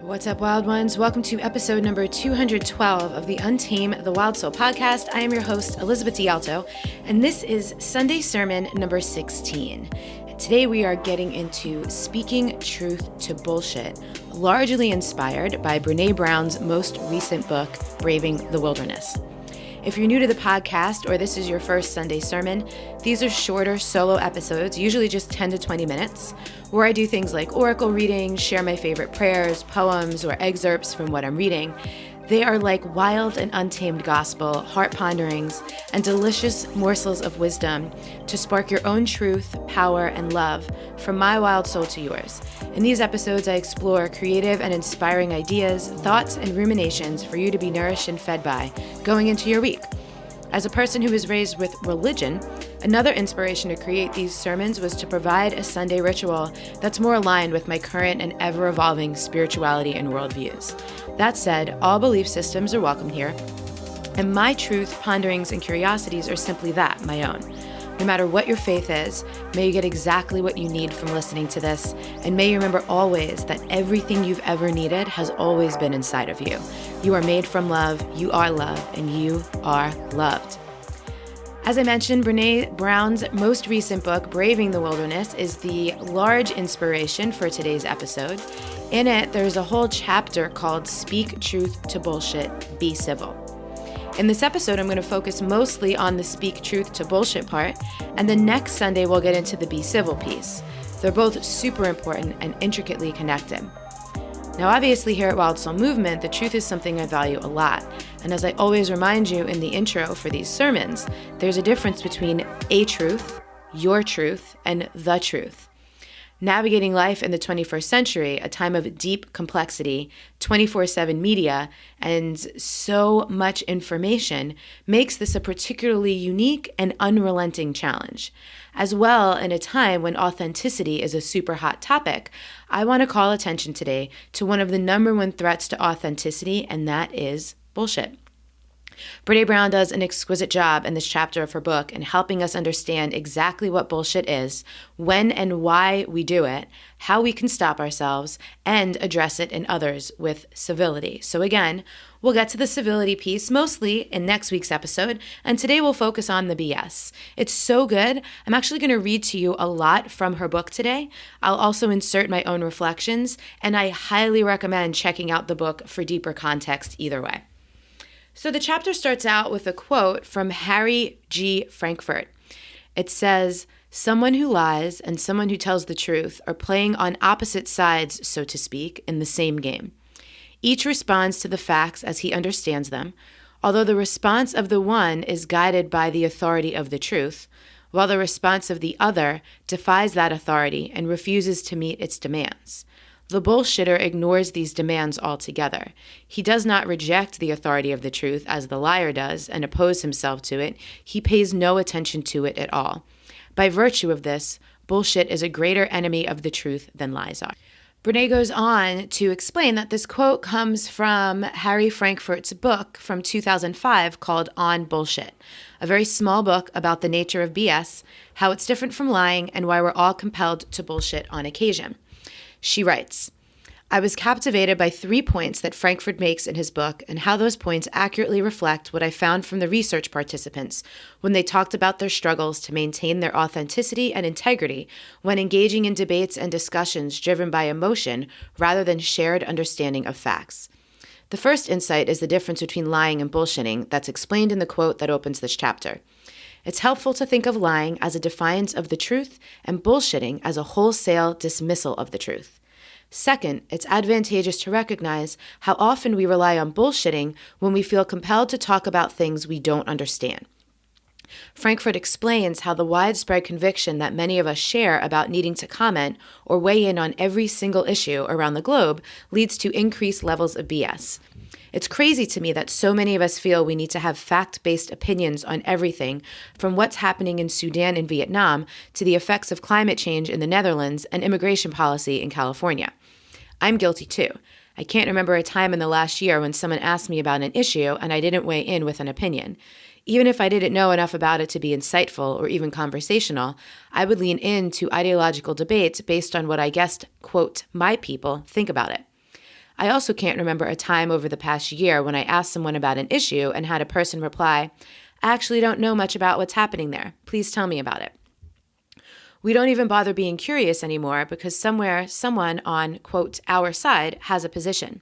What's up, Wild Ones? Welcome to episode number 212 of the Untame the Wild Soul podcast. I am your host, Elizabeth D'Alto, and this is Sunday Sermon number 16. Today we are getting into speaking truth to bullshit, largely inspired by Brené Brown's most recent book, Braving the Wilderness. If you're new to the podcast or this is your first Sunday sermon, these are shorter solo episodes, usually just 10 to 20 minutes, where I do things like oracle reading, share my favorite prayers, poems, or excerpts from what I'm reading. They are like wild and untamed gospel, heart ponderings, and delicious morsels of wisdom to spark your own truth, power, and love from my wild soul to yours. In these episodes, I explore creative and inspiring ideas, thoughts, and ruminations for you to be nourished and fed by going into your week. As a person who was raised with religion, another inspiration to create these sermons was to provide a Sunday ritual that's more aligned with my current and ever-evolving spirituality and worldviews. That said, all belief systems are welcome here, and my truth, ponderings, and curiosities are simply that, my own. No matter what your faith is, may you get exactly what you need from listening to this, and may you remember always that everything you've ever needed has always been inside of you. You are made from love, you are love, and you are loved. As I mentioned, Brené Brown's most recent book, Braving the Wilderness, is the large inspiration for today's episode. In it, there's a whole chapter called Speak Truth to Bullshit, Be Civil. In this episode, I'm going to focus mostly on the speak truth to bullshit part, and then next Sunday we'll get into the be civil piece. They're both super important and intricately connected. Now, obviously here at Wild Soul Movement, the truth is something I value a lot. And as I always remind you in the intro for these sermons, there's a difference between a truth, your truth, and the truth. Navigating life in the 21st century, a time of deep complexity, 24/7 media, and so much information makes this a particularly unique and unrelenting challenge. As well, in a time when authenticity is a super hot topic, I want to call attention today to one of the number one threats to authenticity, and that is bullshit. Brené Brown does an exquisite job in this chapter of her book in helping us understand exactly what bullshit is, when and why we do it, how we can stop ourselves, and address it in others with civility. So again, we'll get to the civility piece mostly in next week's episode, and today we'll focus on the BS. It's so good. I'm actually going to read to you a lot from her book today. I'll also insert my own reflections, and I highly recommend checking out the book for deeper context either way. So the chapter starts out with a quote from Harry G. Frankfurt. It says, "Someone who lies and someone who tells the truth are playing on opposite sides, so to speak, in the same game. Each responds to the facts as he understands them, although the response of the one is guided by the authority of the truth, while the response of the other defies that authority and refuses to meet its demands. The bullshitter ignores these demands altogether. He does not reject the authority of the truth as the liar does and oppose himself to it. He pays no attention to it at all. By virtue of this, bullshit is a greater enemy of the truth than lies are." Brené goes on to explain that this quote comes from Harry Frankfurt's book from 2005 called On Bullshit, a very small book about the nature of BS, how it's different from lying, and why we're all compelled to bullshit on occasion. She writes, "I was captivated by 3 points that Frankfurt makes in his book and how those points accurately reflect what I found from the research participants when they talked about their struggles to maintain their authenticity and integrity when engaging in debates and discussions driven by emotion rather than shared understanding of facts. The first insight is the difference between lying and bullshitting that's explained in the quote that opens this chapter. It's helpful to think of lying as a defiance of the truth and bullshitting as a wholesale dismissal of the truth. Second, it's advantageous to recognize how often we rely on bullshitting when we feel compelled to talk about things we don't understand. Frankfurt explains how the widespread conviction that many of us share about needing to comment or weigh in on every single issue around the globe leads to increased levels of BS. It's crazy to me that so many of us feel we need to have fact-based opinions on everything, from what's happening in Sudan and Vietnam to the effects of climate change in the Netherlands and immigration policy in California. I'm guilty too. I can't remember a time in the last year when someone asked me about an issue and I didn't weigh in with an opinion. Even if I didn't know enough about it to be insightful or even conversational, I would lean into ideological debates based on what I guessed, quote, my people think about it. I also can't remember a time over the past year when I asked someone about an issue and had a person reply, "I actually don't know much about what's happening there. Please tell me about it." We don't even bother being curious anymore because somewhere someone on, quote, our side has a position.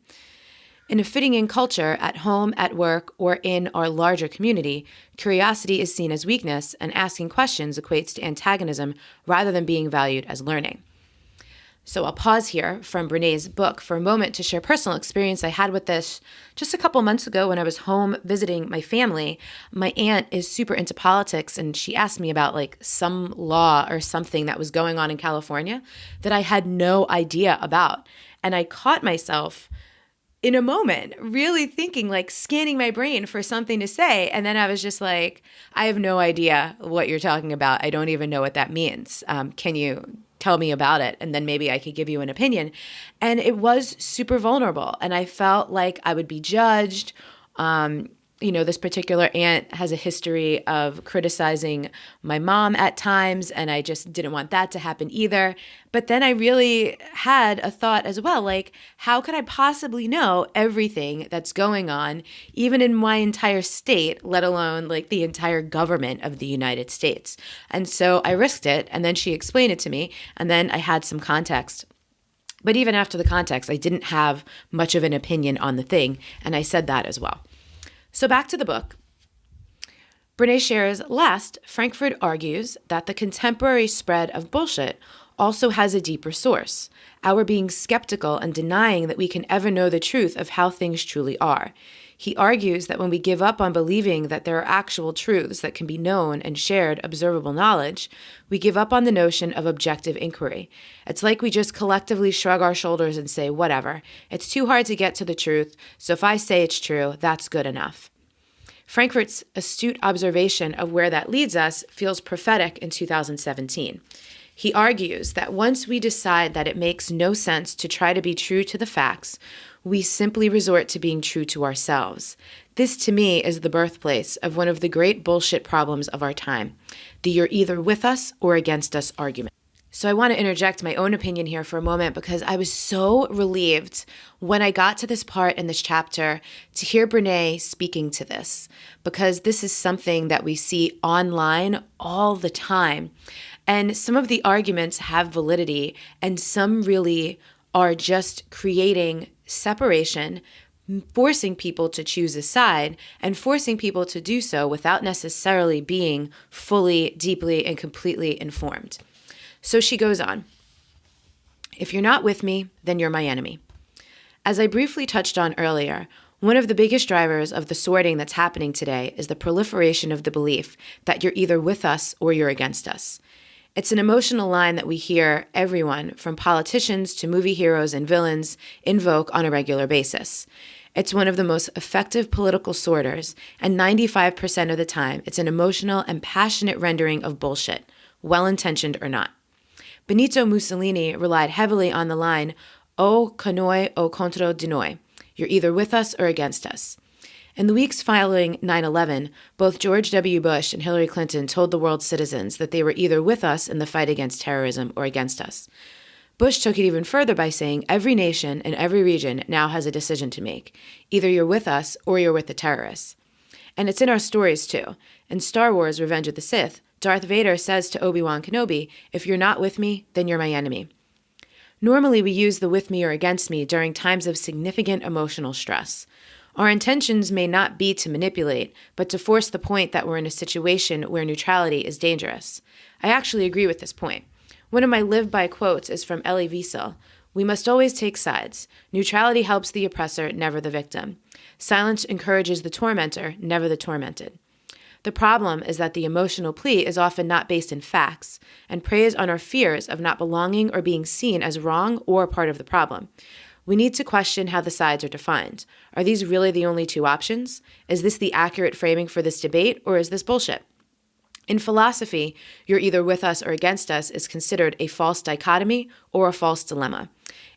In a fitting in culture, at home, at work, or in our larger community, curiosity is seen as weakness, and asking questions equates to antagonism rather than being valued as learning. So I'll pause here from Brené's book for a moment to share personal experience I had with this just a couple months ago when I was home visiting my family. My aunt is super into politics, and she asked me about like some law or something that was going on in California that I had no idea about. And I caught myself in a moment really thinking, like scanning my brain for something to say. And then I was just like, I have no idea what you're talking about. I don't even know what that means. Can you tell me about it? And then maybe I could give you an opinion. And it was super vulnerable. And I felt like I would be judged. This particular aunt has a history of criticizing my mom at times, and I just didn't want that to happen either. But then I really had a thought as well, like, how could I possibly know everything that's going on, even in my entire state, let alone like the entire government of the United States? And so I risked it, and then she explained it to me, and then I had some context. But even after the context, I didn't have much of an opinion on the thing, and I said that as well. So back to the book. Brené shares, last, Frankfurt argues that the contemporary spread of bullshit also has a deeper source, our being skeptical and denying that we can ever know the truth of how things truly are. He argues that when we give up on believing that there are actual truths that can be known and shared observable knowledge, we give up on the notion of objective inquiry. It's like we just collectively shrug our shoulders and say, whatever, it's too hard to get to the truth, so if I say it's true, that's good enough. Frankfurt's astute observation of where that leads us feels prophetic in 2017. He argues that once we decide that it makes no sense to try to be true to the facts, we simply resort to being true to ourselves. This, to me, is the birthplace of one of the great bullshit problems of our time, the you're either with us or against us argument. So I want to interject my own opinion here for a moment because I was so relieved when I got to this part in this chapter to hear Brené speaking to this, because this is something that we see online all the time. And some of the arguments have validity, and some really are just creating separation, forcing people to choose a side, and forcing people to do so without necessarily being fully, deeply, and completely informed. So she goes on. If you're not with me, then you're my enemy. As I briefly touched on earlier, one of the biggest drivers of the sorting that's happening today is the proliferation of the belief that you're either with us or you're against us. It's an emotional line that we hear everyone, from politicians to movie heroes and villains, invoke on a regular basis. It's one of the most effective political sorters, and 95% of the time, it's an emotional and passionate rendering of bullshit, well-intentioned or not. Benito Mussolini relied heavily on the line, o con noi o contro di noi. You're either with us or against us. In the weeks following 9/11, both George W. Bush and Hillary Clinton told the world's citizens that they were either with us in the fight against terrorism or against us. Bush took it even further by saying every nation and every region now has a decision to make. Either you're with us or you're with the terrorists. And it's in our stories too. In Star Wars: Revenge of the Sith, Darth Vader says to Obi-Wan Kenobi, if you're not with me, then you're my enemy. Normally we use the with me or against me during times of significant emotional stress. Our intentions may not be to manipulate, but to force the point that we're in a situation where neutrality is dangerous. I actually agree with this point. One of my live-by quotes is from Elie Wiesel. We must always take sides. Neutrality helps the oppressor, never the victim. Silence encourages the tormentor, never the tormented. The problem is that the emotional plea is often not based in facts and preys on our fears of not belonging or being seen as wrong or part of the problem. We need to question how the sides are defined. Are these really the only two options? Is this the accurate framing for this debate, or is this bullshit? In philosophy, you're either with us or against us is considered a false dichotomy or a false dilemma.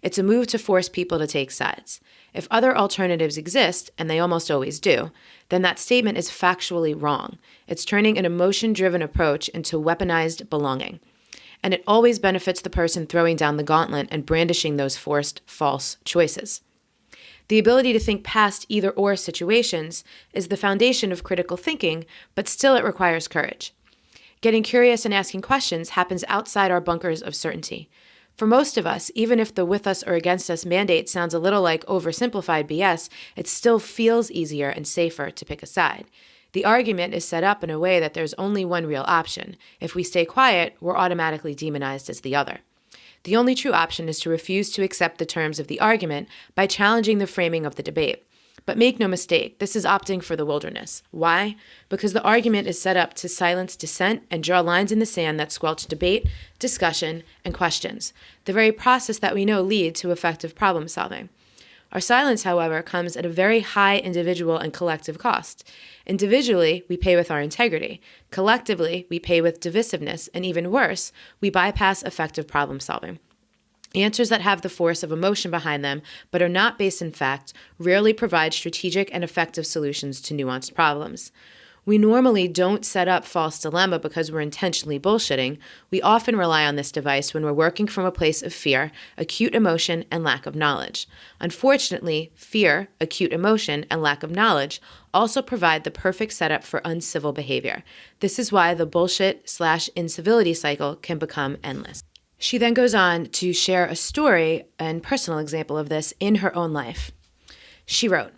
It's a move to force people to take sides. If other alternatives exist, and they almost always do, then that statement is factually wrong. It's turning an emotion-driven approach into weaponized belonging. And it always benefits the person throwing down the gauntlet and brandishing those forced false choices. The ability to think past either-or situations is the foundation of critical thinking, but still it requires courage. Getting curious and asking questions happens outside our bunkers of certainty. For most of us, even if the with us or against us mandate sounds a little like oversimplified BS, it still feels easier and safer to pick a side. The argument is set up in a way that there's only one real option. If we stay quiet, we're automatically demonized as the other. The only true option is to refuse to accept the terms of the argument by challenging the framing of the debate. But make no mistake, this is opting for the wilderness. Why? Because the argument is set up to silence dissent and draw lines in the sand that squelch debate, discussion, and questions, the very process that we know lead to effective problem solving. Our silence, however, comes at a very high individual and collective cost. Individually, we pay with our integrity. Collectively, we pay with divisiveness, and even worse, we bypass effective problem solving. Answers that have the force of emotion behind them, but are not based in fact, rarely provide strategic and effective solutions to nuanced problems. We normally don't set up false dilemma because we're intentionally bullshitting. We often rely on this device when we're working from a place of fear, acute emotion, and lack of knowledge. Unfortunately, fear, acute emotion, and lack of knowledge also provide the perfect setup for uncivil behavior. This is why the bullshit/incivility cycle can become endless. She then goes on to share a story and personal example of this in her own life. She wrote,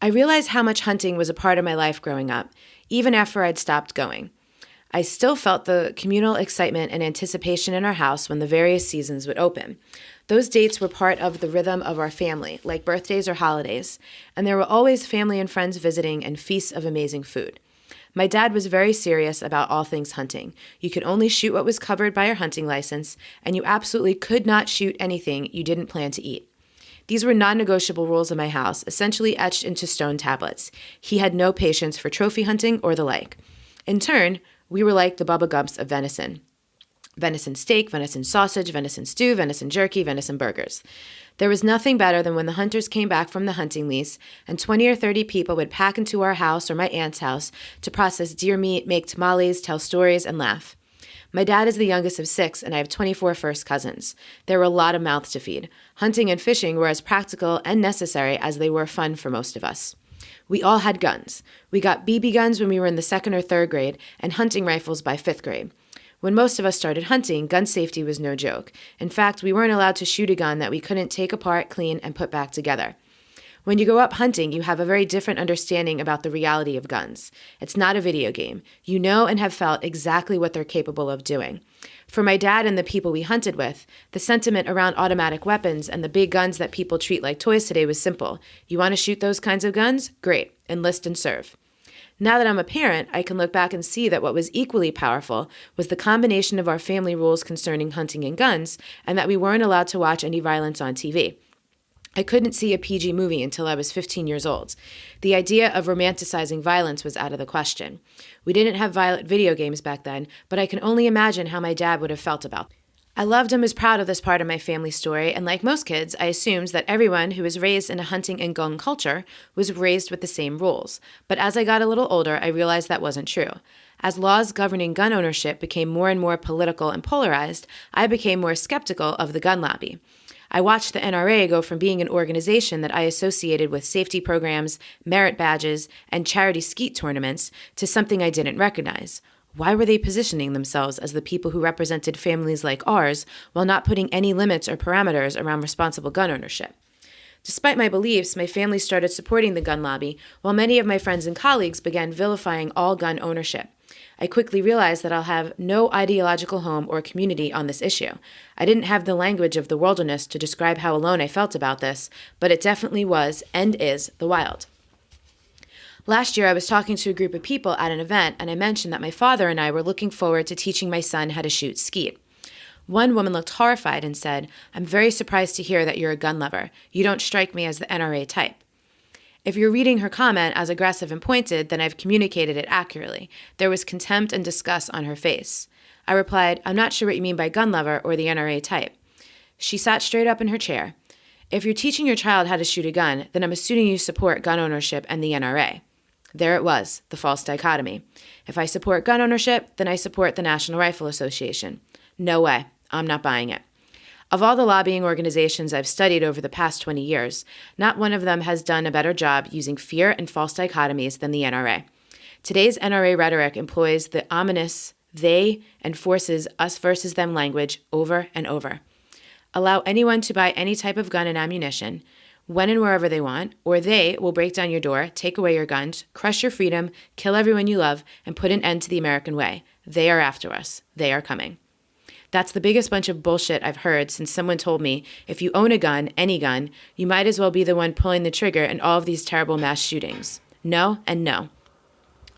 "I realized how much hunting was a part of my life growing up, even after I'd stopped going. I still felt the communal excitement and anticipation in our house when the various seasons would open. Those dates were part of the rhythm of our family, like birthdays or holidays, and there were always family and friends visiting and feasts of amazing food. My dad was very serious about all things hunting. You could only shoot what was covered by your hunting license, and you absolutely could not shoot anything you didn't plan to eat. These were non-negotiable rules in my house, essentially etched into stone tablets. He had no patience for trophy hunting or the like. In turn, we were like the Bubba Gumps of venison. Venison steak, venison sausage, venison stew, venison jerky, venison burgers. There was nothing better than when the hunters came back from the hunting lease and 20 or 30 people would pack into our house or my aunt's house to process deer meat, make tamales, tell stories, and laugh. My dad is the youngest of 6, and I have 24 first cousins. There were a lot of mouths to feed. Hunting and fishing were as practical and necessary as they were fun for most of us. We all had guns. We got BB guns when we were in the 2nd or 3rd grade and hunting rifles by 5th grade. When most of us started hunting, gun safety was no joke. In fact, we weren't allowed to shoot a gun that we couldn't take apart, clean, and put back together. When you grow up hunting, you have a very different understanding about the reality of guns. It's not a video game. You know and have felt exactly what they're capable of doing. For my dad and the people we hunted with, the sentiment around automatic weapons and the big guns that people treat like toys today was simple. You want to shoot those kinds of guns? Great. Enlist and serve. Now that I'm a parent, I can look back and see that what was equally powerful was the combination of our family rules concerning hunting and guns, and that we weren't allowed to watch any violence on TV. I couldn't see a PG movie until I was 15 years old. The idea of romanticizing violence was out of the question. We didn't have violent video games back then, but I can only imagine how my dad would have felt about it. I loved and was proud of this part of my family story, and like most kids, I assumed that everyone who was raised in a hunting and gun culture was raised with the same rules. But as I got a little older, I realized that wasn't true. As laws governing gun ownership became more and more political and polarized, I became more skeptical of the gun lobby. I watched the NRA go from being an organization that I associated with safety programs, merit badges, and charity skeet tournaments to something I didn't recognize. Why were they positioning themselves as the people who represented families like ours while not putting any limits or parameters around responsible gun ownership? Despite my beliefs, my family started supporting the gun lobby, while many of my friends and colleagues began vilifying all gun ownership. I quickly realized that I'll have no ideological home or community on this issue. I didn't have the language of the wilderness to describe how alone I felt about this, but it definitely was and is the wild. Last year, I was talking to a group of people at an event, and I mentioned that my father and I were looking forward to teaching my son how to shoot skeet. One woman looked horrified and said, "I'm very surprised to hear that you're a gun lover. You don't strike me as the NRA type." If you're reading her comment as aggressive and pointed, then I've communicated it accurately. There was contempt and disgust on her face. I replied, "I'm not sure what you mean by gun lover or the NRA type." She sat straight up in her chair. "If you're teaching your child how to shoot a gun, then I'm assuming you support gun ownership and the NRA. There it was, the false dichotomy. If I support gun ownership, then I support the National Rifle Association. No way. I'm not buying it. Of all the lobbying organizations I've studied over the past 20 years, not one of them has done a better job using fear and false dichotomies than the NRA. Today's NRA rhetoric employs the ominous they and forces us versus them language over and over. Allow anyone to buy any type of gun and ammunition, when and wherever they want, or they will break down your door, take away your guns, crush your freedom, kill everyone you love, and put an end to the American way. They are after us. They are coming. That's the biggest bunch of bullshit I've heard since someone told me, if you own a gun, any gun, you might as well be the one pulling the trigger in all of these terrible mass shootings. No and no.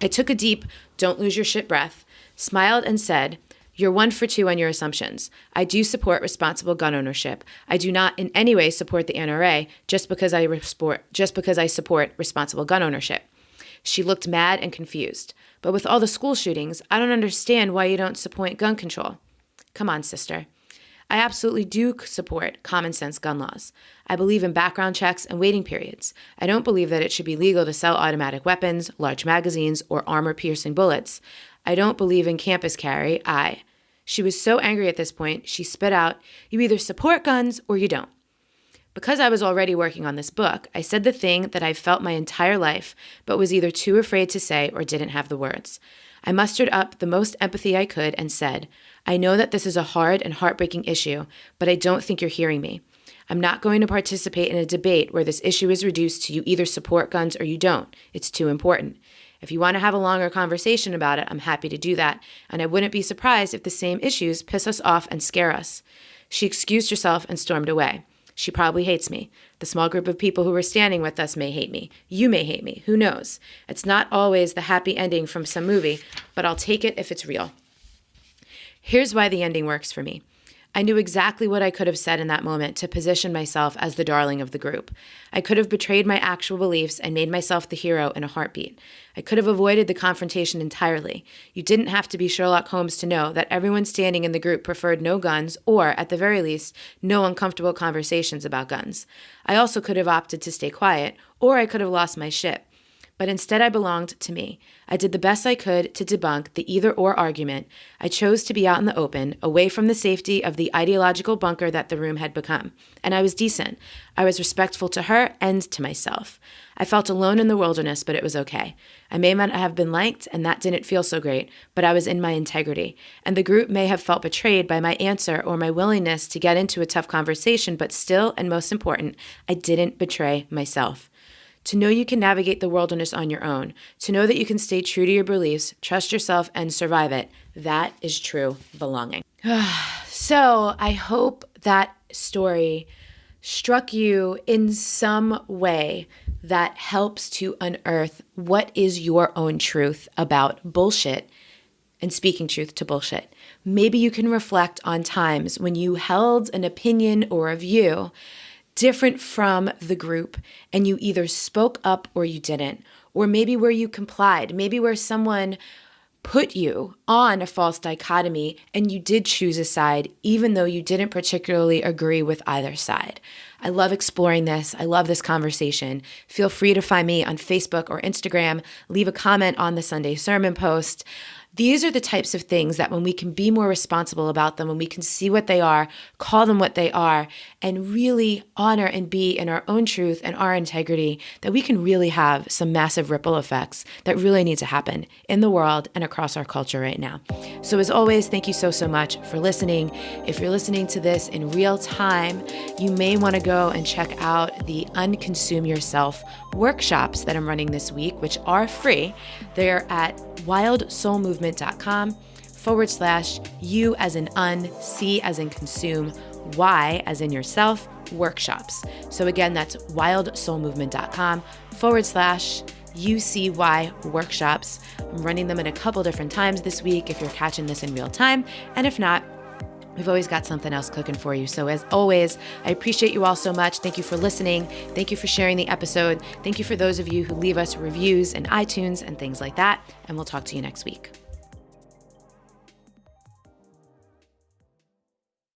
I took a deep, don't lose your shit breath, smiled and said, you're 1 for 2 on your assumptions. I do support responsible gun ownership. I do not in any way support the NRA just because I support responsible gun ownership. She looked mad and confused. But with all the school shootings, I don't understand why you don't support gun control. Come on, sister. I absolutely do support common sense gun laws. I believe in background checks and waiting periods. I don't believe that it should be legal to sell automatic weapons, large magazines, or armor-piercing bullets. I don't believe in campus carry. She was so angry at this point, she spit out, you either support guns or you don't. Because I was already working on this book, I said the thing that I've felt my entire life, but was either too afraid to say or didn't have the words. I mustered up the most empathy I could and said, I know that this is a hard and heartbreaking issue, but I don't think you're hearing me. I'm not going to participate in a debate where this issue is reduced to you either support guns or you don't. It's too important. If you want to have a longer conversation about it, I'm happy to do that, and I wouldn't be surprised if the same issues piss us off and scare us. She excused herself and stormed away. She probably hates me. The small group of people who were standing with us may hate me. You may hate me. Who knows? It's not always the happy ending from some movie, but I'll take it if it's real. Here's why the ending works for me. I knew exactly what I could have said in that moment to position myself as the darling of the group. I could have betrayed my actual beliefs and made myself the hero in a heartbeat. I could have avoided the confrontation entirely. You didn't have to be Sherlock Holmes to know that everyone standing in the group preferred no guns or, at the very least, no uncomfortable conversations about guns. I also could have opted to stay quiet, or I could have lost my shit. But instead I belonged to me. I did the best I could to debunk the either-or argument. I chose to be out in the open, away from the safety of the ideological bunker that the room had become. And I was decent. I was respectful to her and to myself. I felt alone in the wilderness, but it was okay. I may not have been liked, and that didn't feel so great, but I was in my integrity. And the group may have felt betrayed by my answer or my willingness to get into a tough conversation, but still, and most important, I didn't betray myself. To know you can navigate the wilderness on your own, to know that you can stay true to your beliefs, trust yourself, and survive it, that is true belonging. So I hope that story struck you in some way that helps to unearth what is your own truth about bullshit and speaking truth to bullshit. Maybe you can reflect on times when you held an opinion or a view different from the group, and you either spoke up or you didn't, or maybe where you complied, maybe where someone put you on a false dichotomy and you did choose a side, even though you didn't particularly agree with either side. I love exploring this. I love this conversation. Feel free to find me on Facebook or Instagram. Leave a comment on the Sunday sermon post. These are the types of things that when we can be more responsible about them, when we can see what they are, call them what they are, and really honor and be in our own truth and our integrity, that we can really have some massive ripple effects that really need to happen in the world and across our culture right now. So as always, thank you so much for listening. If you're listening to this in real time, you may want to go and check out the Unconsume Yourself workshops that I'm running this week, which are free. They're at wildsoulmovement.com/U as in C as in consume, Y as in yourself, workshops. So again, that's wildsoulmovement.com/UCY workshops. I'm running them in a couple different times this week if you're catching this in real time. And if not, we've always got something else cooking for you. So as always, I appreciate you all so much. Thank you for listening. Thank you for sharing the episode. Thank you for those of you who leave us reviews in iTunes and things like that. And we'll talk to you next week.